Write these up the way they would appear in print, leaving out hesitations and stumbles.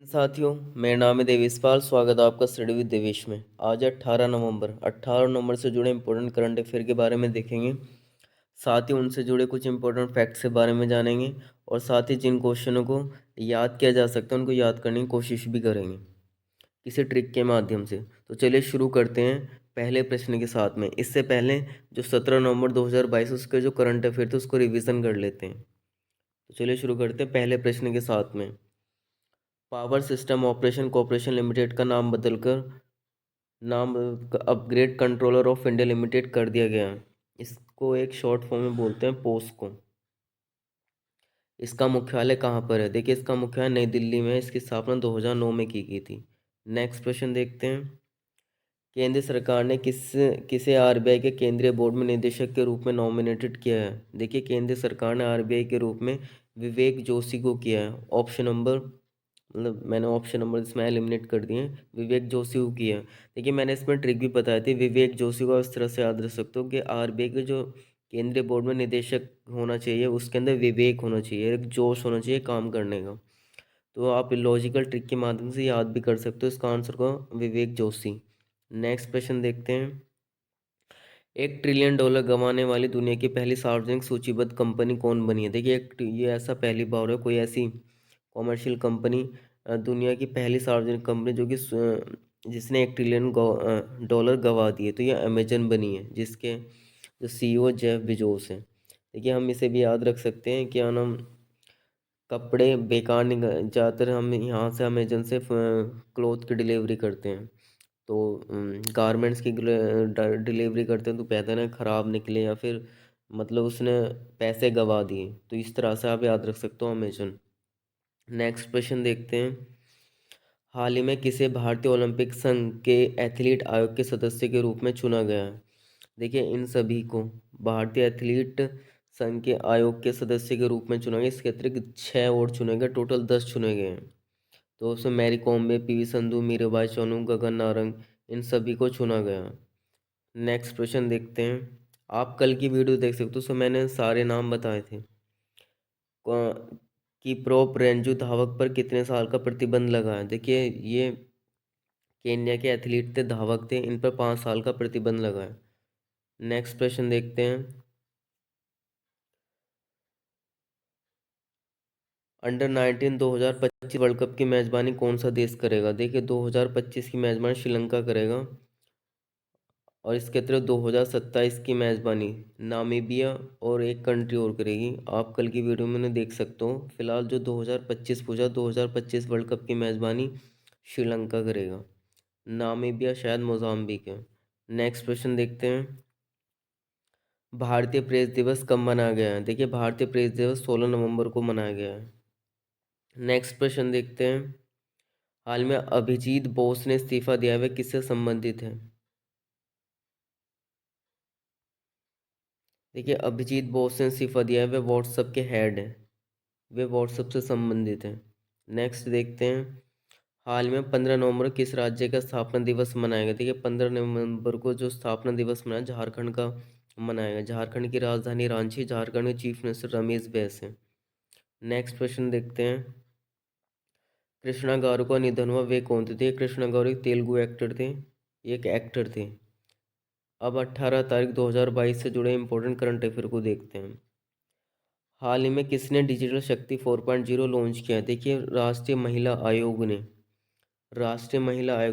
साथियों, मेरा नाम है देवेशपाल। स्वागत है आपका स्टडी विद देवेश में। आज है 18 नवंबर से जुड़े इंपॉर्टेंट करंट अफेयर के बारे में देखेंगे। साथ ही उनसे जुड़े कुछ इंपॉर्टेंट फैक्ट्स के बारे में जानेंगे और साथ ही जिन क्वेश्चनों को याद किया जा सकता है उनको याद करने की कोशिश भी करेंगे किसी ट्रिक के माध्यम से। तो चलिए शुरू करते हैं पहले प्रश्न के साथ में। इससे पहले जो 17 नवंबर 2022 उसके जो करंट अफेयर थे उसको रिविज़न कर लेते हैं। तो चलिए शुरू करते हैं पहले प्रश्न के साथ में। Power system operation corporation limited का नाम बदलकर नाम upgrade controller of India limited कर दिया गया है। इसको एक शॉर्ट फॉर्म में बोलते हैं पोस्को। इसका मुख्यालय कहाँ पर है? देखिए, इसका मुख्यालय नई दिल्ली में है। इसकी स्थापना 2009 में की गई थी। नेक्स्ट प्रश्न देखते हैं। केंद्र सरकार ने किसे आरबीआई के केंद्रीय बोर्ड में निदेशक के रूप में नॉमिनेटेड किया है? देखिए, केंद्र सरकार ने आरबीआई के रूप में विवेक जोशी को किया है। ऑप्शन नंबर मैंने ऑप्शन नंबर इसमें एलिमिनेट कर दिए हैं। विवेक जोशी को किया। देखिए, मैंने इसमें ट्रिक भी बताई थी। विवेक जोशी को इस तरह से याद रख सकते हो कि आरबीआई के जो केंद्रीय बोर्ड में निदेशक होना चाहिए उसके अंदर विवेक होना चाहिए, एक जोश होना चाहिए काम करने का। तो आप लॉजिकल ट्रिक के माध्यम से याद भी कर सकते हो इसका आंसर को, विवेक जोशी। नेक्स्ट प्रश्न देखते हैं। $1 ट्रिलियन गंवाने वाली दुनिया की पहली सार्वजनिक सूचीबद्ध कंपनी कौन बनी है? देखिए, ये ऐसा पहली बार है कोई ऐसी कॉमर्शियल कंपनी, दुनिया की पहली सार्वजनिक कंपनी जो कि जिसने $1 ट्रिलियन गंवा दिए, तो ये अमेजन बनी है जिसके जो सीईओ जेफ बेजोस हैं। देखिए, हम इसे भी याद रख सकते हैं कि हम कपड़े बेकार नहीं, ज़्यादातर हम यहाँ से अमेजन से क्लोथ की डिलीवरी करते हैं। तो गारमेंट्स की डिलीवरी करते हैं तो बेहतर है ख़राब निकले या फिर मतलब उसने पैसे गंवा दिए, तो इस तरह से आप याद रख सकते हो अमेजन। नेक्स्ट क्वेश्चन देखते हैं। हाल ही में किसे भारतीय ओलंपिक संघ के एथलीट आयोग के सदस्य के रूप में चुना गया है? देखिए, इन सभी को भारतीय एथलीट संघ के आयोग के सदस्य के रूप में चुना गया। इसके अतिरिक्त 6 और चुने गए, टोटल 10 चुने गए हैं। तो उसमें मैरी कॉम, पीवी संधू, मीराबाई चानू, गगन नारंग, इन सभी को चुना गया। नेक्स्ट क्वेश्चन देखते हैं। आप कल की वीडियो देख सकते हो, उसमें मैंने सारे नाम बताए थे कि प्रो रेंजू धावक पर कितने साल का प्रतिबंध लगा है। देखिए, ये केन्या के एथलीट थे, धावक थे, इन पर 5 साल का प्रतिबंध लगा है। नेक्स्ट प्रश्न देखते हैं। अंडर 19 2025 वर्ल्ड कप की मेजबानी कौन सा देश करेगा? देखिए, 2025 की मेजबानी श्रीलंका करेगा और इसके अतिरिक्त 2027 की मेजबानी नामीबिया और एक कंट्री और करेगी। आप कल की वीडियो में उन्हें देख सकते हो। फिलहाल जो 2025 पूछा, 2025 वर्ल्ड कप की मेजबानी श्रीलंका करेगा। नामीबिया शायद मोजाम्बिक है। नेक्स्ट प्रश्न देखते हैं। भारतीय प्रेस दिवस कब मनाया गया है? देखिए, भारतीय प्रेस दिवस 16 नवंबर को मनाया गया है। नेक्स्ट प्रश्न देखते हैं। हाल में अभिजीत बोस ने इस्तीफा दिया है, वह किससे संबंधित है? देखिए, अभिजीत बोस ने इस्तीफा दिया है, वह व्हाट्सएप के हेड हैं, वे व्हाट्सएप से संबंधित हैं। नेक्स्ट देखते हैं। हाल में 15 नवंबर किस राज्य का स्थापना दिवस मनाया गया? देखिए, 15 नवंबर को जो स्थापना दिवस मनाया झारखंड का मनाया गया। झारखंड की राजधानी रांची, झारखंड के चीफ मिनिस्टर रमेश बैस हैं। नेक्स्ट प्रश्न देखते हैं। कृष्णा गारू का निधन हुआ, वे कौन थे? कृष्णा गारू एक तेलुगु एक्टर थे, एक एक्टर थे। अब 18 तारीख 2022 से जुड़े इंपॉर्टेंट करंट अफेयर को देखते हैं। हाल ही में किसने डिजिटल शक्ति 4.0 लॉन्च किया है? देखिए, राष्ट्रीय महिला आयोग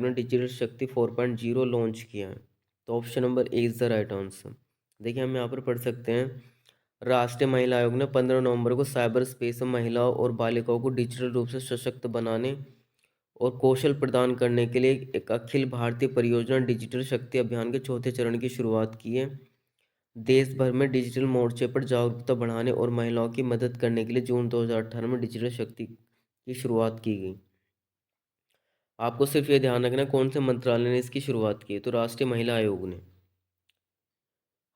ने डिजिटल शक्ति 4.0 लॉन्च किया है। तो option number A is the right answer. देखिए, हम यहाँ पर पढ़ सकते हैं। राष्ट्रीय महिला आयोग ने 15 नवंबर को साइबर स्पेस में महिलाओं और बालिकाओं को डिजिटल रूप से सशक्त बनाने और कौशल प्रदान करने के लिए एक अखिल भारतीय परियोजना डिजिटल शक्ति अभियान के चौथे चरण की शुरुआत की है। देश भर में डिजिटल मोर्चे पर जागरूकता बढ़ाने और महिलाओं की मदद करने के लिए जून 2018 में डिजिटल शक्ति की शुरुआत की गई। आपको सिर्फ ये ध्यान रखना कौन से मंत्रालय ने इसकी शुरुआत की, तो राष्ट्रीय महिला आयोग ने।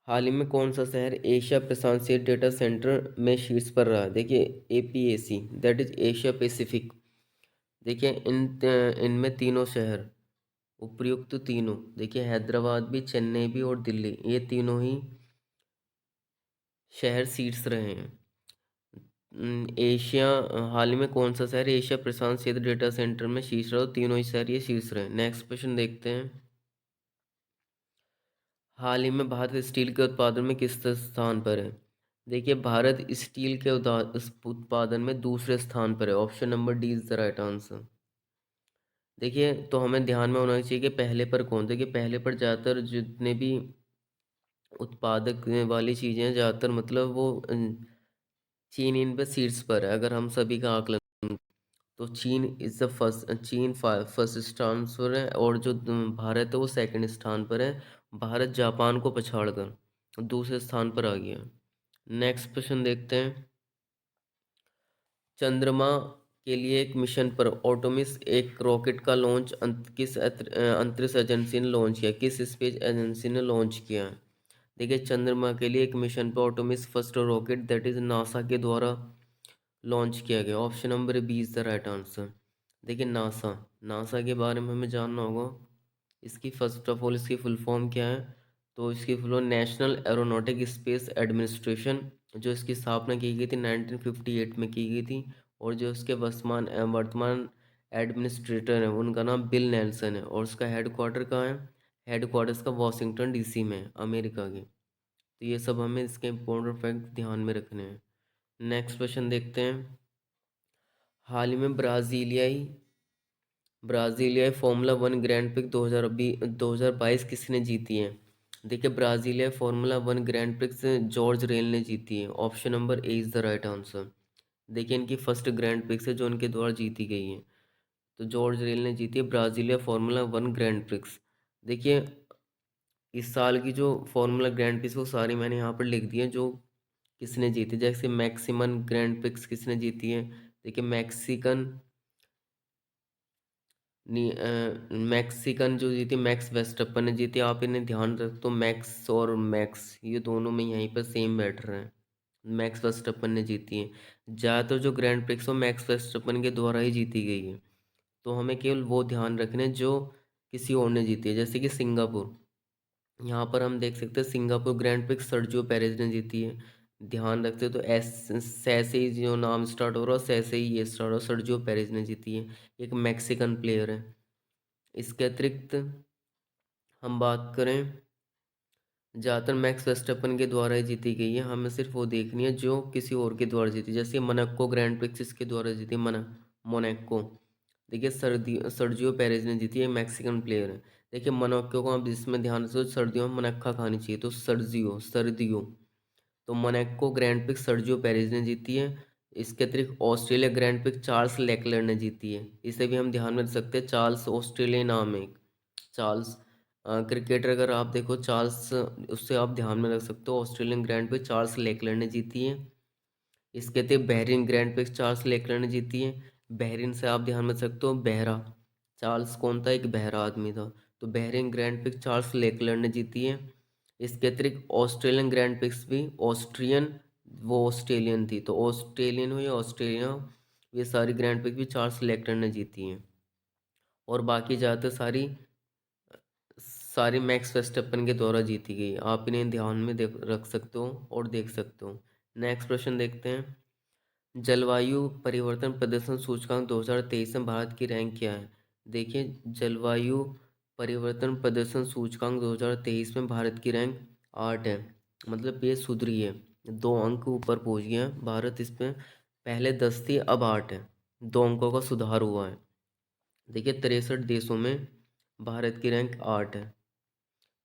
हाल ही में कौन सा शहर एशिया प्रशांत क्षेत्र डेटा सेंटर में शीर्ष पर रहा? देखिए, APAC, that is Asia Pacific. देखिए, इनमें तीनों शहर उपयुक्त, तीनों देखिए, हैदराबाद भी, चेन्नई भी और दिल्ली, ये तीनों ही शहर शीर्ष रहे हैं। एशिया हाल ही में कौन सा शहर एशिया प्रशांत क्षेत्र डेटा सेंटर में शीर्ष रहा? तीनों ही शहर ये शीर्ष रहे। नेक्स्ट क्वेश्चन देखते हैं। हाल ही में भारत स्टील के उत्पादन में किस स्थान पर है? देखिए, भारत स्टील के उत्पादन में दूसरे स्थान पर है। Option number D is the right answer. देखिए, तो हमें ध्यान में होना चाहिए कि पहले पर कौन। देखिए, पहले पर ज़्यादातर जितने भी उत्पादक वाली चीज़ें हैं, ज़्यादातर मतलब वो चीन इन पे शीर्ष पर है। अगर हम सभी का आकलन, तो चीन इज़ द फर्स्ट, चीन फर्स्ट स्थान पर है, और जो भारत है वो सेकंड स्थान पर है। भारत जापान को पछाड़ कर दूसरे स्थान पर आ गया। नेक्स्ट क्वेश्चन देखते हैं। चंद्रमा के लिए एक मिशन पर ऑटोमिस एक रॉकेट का लॉन्च किस अंतरिक्ष एजेंसी ने लॉन्च किया? किस स्पेस एजेंसी ने लॉन्च किया? देखिए, चंद्रमा के लिए एक मिशन पर Artemis first rocket that is NASA के द्वारा लॉन्च किया गया। Option number B is the right answer. देखिए, नासा नासा के बारे में हमें जानना होगा। इसकी फर्स्ट ऑफ ऑल इसकी फुल फॉर्म क्या है? तो इसकी full form national aeronautic space administration, जो इसकी स्थापना की गई थी 1958 में की गई थी। और जो इसके वर्तमान एडमिनिस्ट्रेटर हैं उनका नाम बिल नेल्सन है, और उसका हेडक्वार्टर कहाँ है? हेडक्वार्टर इसका वाशिंगटन डीसी में है, अमेरिका के। तो ये सब हमें इसके इम्पोर्टेंट फैक्ट ध्यान में रखने हैं। नेक्स्ट क्वेश्चन देखते हैं। हाल ही में ब्राज़ीलियाई फार्मूला वन ग्रैंड प्रिक्स 2022 किसने जीती है? देखिए, ब्राज़ीलियाई formula one grand prix George रेल ने जीती है। Option number A is the right answer. देखिए, इनकी फर्स्ट ग्रैंड प्रिक्स है जो इनके द्वारा जीती गई है। तो जॉर्ज रेल ने जीती है Brasilia formula one grand prix. देखिए, इस साल की जो फार्मूला ग्रैंड प्रिक्स वो सारी मैंने यहाँ पर लिख दी है, जो किसने जीती। जैसे मैक्सिमन ग्रैंड प्रिक्स किसने जीती है? देखिए, मैक्सिकन जो जीती मैक्स वेस्टअपन ने जीती। आप इन्हें ध्यान रख, तो मैक्स और मैक्स ये दोनों में यहीं पर सेम बैटर हैं। मैक्स वेस्टअपन ने जीती है। ज़्यादातर जो ग्रैंड प्रिक्स हो मैक्स वेस्टअपन के द्वारा ही जीती गई है। तो हमें केवल वो ध्यान रखने जो किसी और ने जीती है। जैसे कि सिंगापुर, यहाँ पर हम देख सकते हैं Singapore grand prix Sergio Perez ने जीती है। ध्यान रखते तो एस से ही जो नाम स्टार्ट हो रहा है से ही ये स्टार्ट हो, सर्जियो पेरेज ने जीती है। एक मैक्सिकन प्लेयर है। इसके अतिरिक्त हम बात करें, ज़्यादातर मैक्स वेस्टअपन के द्वारा ही जीती गई है। हमें सिर्फ वो देखनी है जो किसी और के द्वारा जीती। जैसे मोनाको ग्रैंड प्रिक्स इसके द्वारा जीती, मोनाको। देखिए, सर्जियो पेरेज ने जीती है, मैक्सिकन प्लेयर है। देखिए, मोनाको को आप इसमें ध्यान से, सर्दियों में मनक्का खानी चाहिए, तो सर्दियों। तो Monaco grand prix Sergio Perez ने जीती है। इसके अतिरिक्त Australia grand prix Charles Leclerc ने जीती है। इसे भी हम ध्यान में रख सकते हैं। चार्ल्स ऑस्ट्रेलियन नाम है एक। चार्ल्स क्रिकेटर, अगर आप देखो चार्ल्स, उससे आप ध्यान में रख सकते हो। Australian grand prix Charles Leclerc ने जीती है। इसके अतिरिक्त Bahrain grand prix Charles Leclerc ने जीती है। बहरीन से आप ध्यान में रख सकते हो बहरा। चार्ल्स कौन था? एक बहरा आदमी था। तो Bahrain grand prix Charles Leclerc ने जीती है। इसके अतिरिक्त ऑस्ट्रेलियन ग्रैंड प्रिक्स भी ऑस्ट्रियन, वो ऑस्ट्रेलियन थी, तो ऑस्ट्रेलियन हो या ऑस्ट्रेलिया हो, ये सारी ग्रैंड प्रिक्स भी चार्ल्स लेक्लर ने जीती हैं। और बाकी ज़्यादातर सारी सारी मैक्स वेस्टअपन के द्वारा जीती गई। आप इन्हें ध्यान में रख सकते हो और देख सकते हो। नेक्स्ट प्रश्न देखते हैं। जलवायु परिवर्तन प्रदर्शन सूचकांक 2023 में भारत की रैंक क्या है? देखिए, जलवायु परिवर्तन प्रदर्शन सूचकांक 2023 में भारत की रैंक 8 है। मतलब ये सुधरी है, 2 अंक ऊपर पहुंच गया है भारत। इसमें पहले 10 थी, अब 8 है। 2 अंकों का सुधार हुआ है। देखिए, 63 देशों में भारत की रैंक 8 है।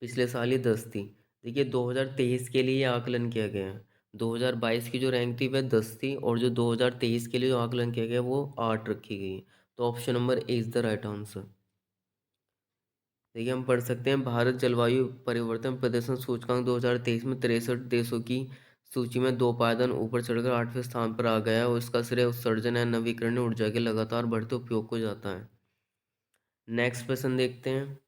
पिछले साल ही 10 थी। देखिए, 2023 के लिए ये आकलन किया गया है। 2022 की जो रैंक थी वह 10 थी, और जो 2023 के लिए जो आकलन किया गया वो 8 रखी गई है। तो option number A is the right answer. देखिए, हम पढ़ सकते हैं भारत जलवायु परिवर्तन प्रदर्शन सूचकांक 2023 में 63 देशों की सूची में 2 पायदान ऊपर चढ़कर 8वें स्थान पर आ गया है, और इसका श्रेय उत्सर्जन या नवीकरणीय ऊर्जा के लगातार बढ़ते उपयोग को जाता है। नेक्स्ट प्रश्न देखते हैं।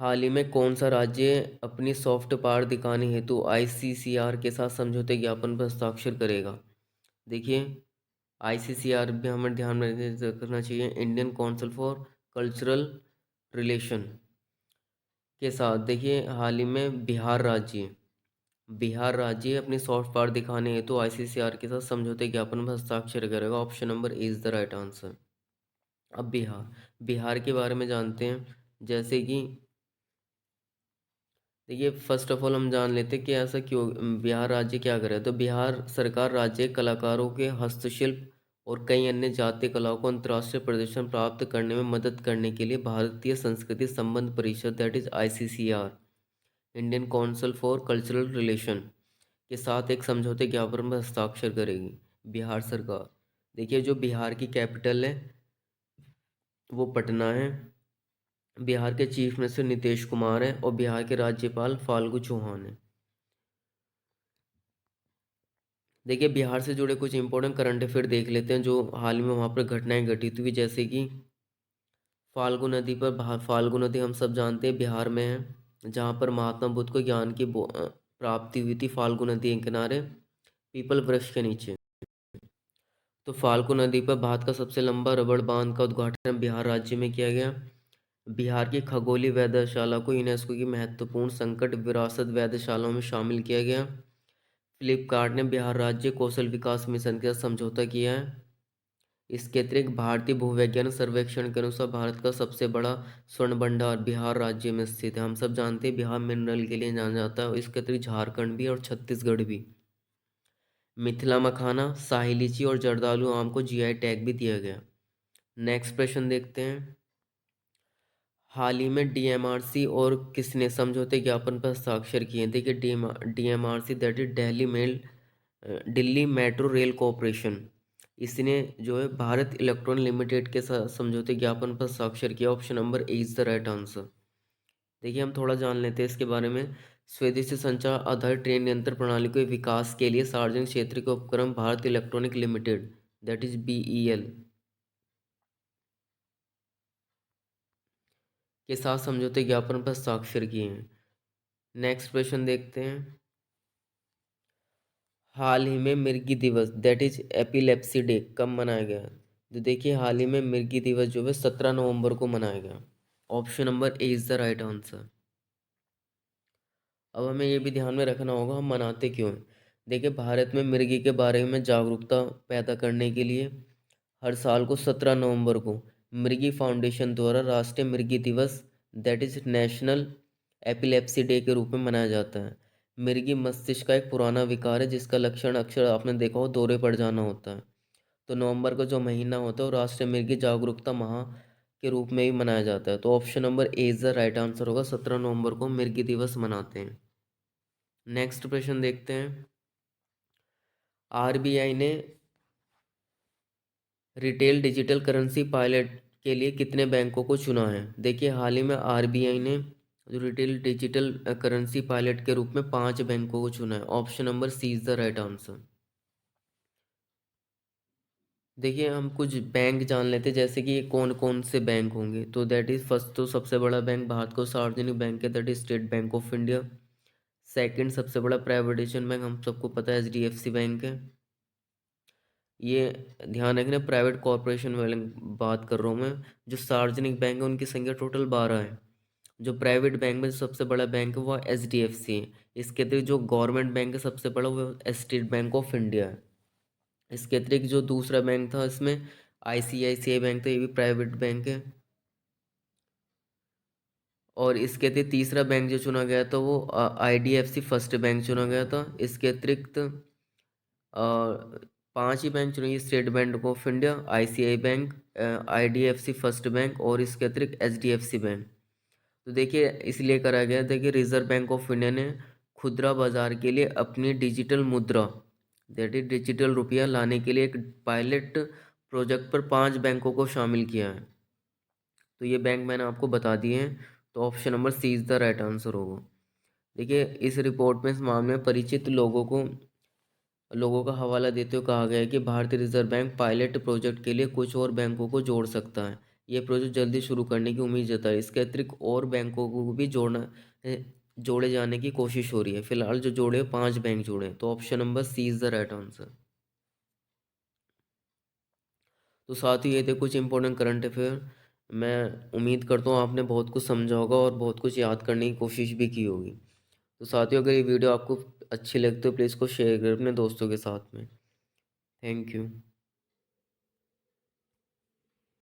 हाल ही में कौन सा राज्य अपनी सॉफ्ट पावर दिखाने हेतु आईसीसीआर के साथ समझौते ज्ञापन पर हस्ताक्षर करेगा? देखिए, आईसीसीआर भी हमें ध्यान में रखना चाहिए, Indian council for cultural relation के साथ। देखिए, हाल ही में बिहार राज्य बिहार राज्य अपनी सॉफ्ट पावर दिखाने हेतु आईसीसीआर के साथ समझौते ज्ञापन पर हस्ताक्षर करेगा। Option number A is the right answer. अब बिहार, बिहार के बारे में जानते हैं। जैसे कि देखिए, फर्स्ट ऑफ ऑल हम जान लेते हैं कि ऐसा क्यों बिहार राज्य क्या करे। तो बिहार सरकार राज्य कलाकारों के हस्तशिल्प और कई अन्य जातीय कलाओं को अंतर्राष्ट्रीय प्रदर्शन प्राप्त करने में मदद करने के लिए भारतीय संस्कृति संबंध परिषद that is ICCR, Indian council for cultural relation, के साथ एक समझौते ज्ञापन पर हस्ताक्षर करेगी बिहार सरकार। देखिए, जो बिहार की कैपिटल है वो पटना है। बिहार के चीफ मिनिस्टर नीतीश कुमार है और बिहार के राज्यपाल फाल्गु चौहान है। देखिए, बिहार से जुड़े कुछ इंपॉर्टेंट करंट अफेयर देख लेते हैं जो हाल ही में वहाँ पर घटनाएं घटित हुई। जैसे कि फाल्गु नदी पर फाल्गु नदी हम सब जानते हैं बिहार में है, जहाँ पर महात्मा बुद्ध को ज्ञान की प्राप्ति हुई थी। फाल्गु नदी के किनारे पीपल वृक्ष के नीचे। तो फाल्गु नदी पर भारत का सबसे लंबा रबड़ बांध का उद्घाटन बिहार राज्य में किया गया। बिहार की खगोलीय वेधशाला को यूनेस्को की महत्वपूर्ण संकट विरासत वेधशालाओं में शामिल किया गया। फ्लिपकार्ट ने बिहार राज्य कौशल विकास मिशन के साथ समझौता किया है। इसके अतिरिक्त भारतीय भूवैज्ञानिक सर्वेक्षण के अनुसार भारत का सबसे बड़ा स्वर्ण भंडार बिहार राज्य में स्थित है। हम सब जानते हैं बिहार मिनरल के लिए जाना जाता है, और इसके अतिरिक्त झारखंड भी और छत्तीसगढ़ भी। मिथिला मखाना, शाही लीची और जर्दालू आम को जीआई टैग भी दिया गया। नेक्स्ट प्रश्न देखते हैं। हाल ही में डीएमआरसी और किसने समझौते ज्ञापन पर हस्ताक्षर किए? देखिए, DMRC that is Delhi metro rail corporation, इसने जो है भारत इलेक्ट्रॉन लिमिटेड के साथ समझौते ज्ञापन पर हस्ताक्षर किया। Option number A is the right answer. देखिए, हम थोड़ा जान लेते हैं इसके बारे में। स्वदेशी संचार आधारित ट्रेन नियंत्रण प्रणाली के विकास के लिए सार्वजनिक क्षेत्र के उपक्रम Bharat electronic limited that is BEL के साथ समझौते ज्ञापन पर हस्ताक्षर किए हैं। नेक्स्ट प्रश्न देखते हैं। हाल ही में मिर्गी दिवस दैट इज एपिलेप्सी डे कब मनाया गया? तो देखिए, हाल ही में मिर्गी दिवस जो है 17 नवंबर को मनाया गया। Option number A is the right answer. अब हमें ये भी ध्यान में रखना होगा हम मनाते क्यों हैं। देखिए, भारत में मिर्गी के बारे में जागरूकता पैदा करने के लिए हर साल को 17 नवंबर को मृगी फाउंडेशन द्वारा राष्ट्रीय मृगी दिवस that is national epilepsy day के रूप में मनाया जाता है। मृगी मस्तिष्क का एक पुराना विकार है जिसका लक्षण अक्सर आपने देखा हो दौरे पड़ जाना होता है। तो नवंबर का जो महीना होता है वो राष्ट्रीय मृगी जागरूकता माह के रूप में भी मनाया जाता है। तो option number A is the right answer होगा। 17 नवंबर को मृगी दिवस मनाते हैं। नेक्स्ट प्रश्न देखते हैं। आरबीआई ने रिटेल डिजिटल करेंसी पायलट के लिए कितने बैंकों को चुना है? देखिए, हाल ही में आरबीआई ने जो रिटेल डिजिटल करेंसी पायलट के रूप में 5 बैंकों को चुना है। Option number C is the right answer. देखिए, हम कुछ बैंक जान लेते हैं जैसे कि ये कौन कौन से बैंक होंगे। तो दैट इज फर्स्ट, तो सबसे बड़ा बैंक भारत का सार्वजनिक बैंक है that is state bank of India. Second सबसे बड़ा प्राइवेटाइजेशन बैंक हम सबको पता है एचडीएफसी बैंक है। ये ध्यान रखना, प्राइवेट कॉरपोरेशन वाले बात कर रहा हूँ मैं। जो सार्वजनिक बैंक है उनकी संख्या टोटल 12 है। जो प्राइवेट बैंक में जो सबसे बड़ा बैंक है वो एच डी एफ सी है। इसके अतिरिक्त जो गवर्नमेंट बैंक है सबसे बड़ा वो स्टेट बैंक ऑफ इंडिया है। इसके अतिरिक्त जो दूसरा बैंक था इसमें आईसीआईसीआई बैंक था, ये भी प्राइवेट बैंक है। और इसके अतिरिक्त तीसरा बैंक जो चुना गया था वो आईडीएफसी फर्स्ट बैंक चुना गया था। इसके अतिरिक्त 5 ही बैंक चुने, state bank of India, ICI bank, IDFC first bank और इसके अतिरिक्त एचडीएफसी बैंक। तो देखिए, इसलिए करा गया था कि रिजर्व बैंक ऑफ इंडिया ने खुदरा बाजार के लिए अपनी डिजिटल मुद्रा दैट इज डिजिटल रुपया लाने के लिए एक पायलट प्रोजेक्ट पर 5 बैंकों को शामिल किया है। तो ये बैंक मैंने आपको बता दिए हैं। तो option number C is the right answer होगा। देखिए, इस रिपोर्ट में इस मामले में परिचित लोगों का हवाला देते हुए कहा गया है कि भारतीय रिजर्व बैंक पायलट प्रोजेक्ट के लिए कुछ और बैंकों को जोड़ सकता है। ये प्रोजेक्ट जल्दी शुरू करने की उम्मीद जताई। इसके अतिरिक्त और बैंकों को भी जोड़े जाने की कोशिश हो रही है। फिलहाल जो जोड़े 5 बैंक जोड़े, तो option number C is the right answer. तो साथ ही ये थे कुछ इंपॉर्टेंट करंट अफेयर। मैं उम्मीद करता हूँ आपने बहुत कुछ समझा होगा और बहुत कुछ याद करने की कोशिश भी की होगी। तो साथियों, अगर ये वीडियो आपको अच्छी लगती है तो प्लीज़ इसको शेयर करें अपने दोस्तों के साथ में। Thank you.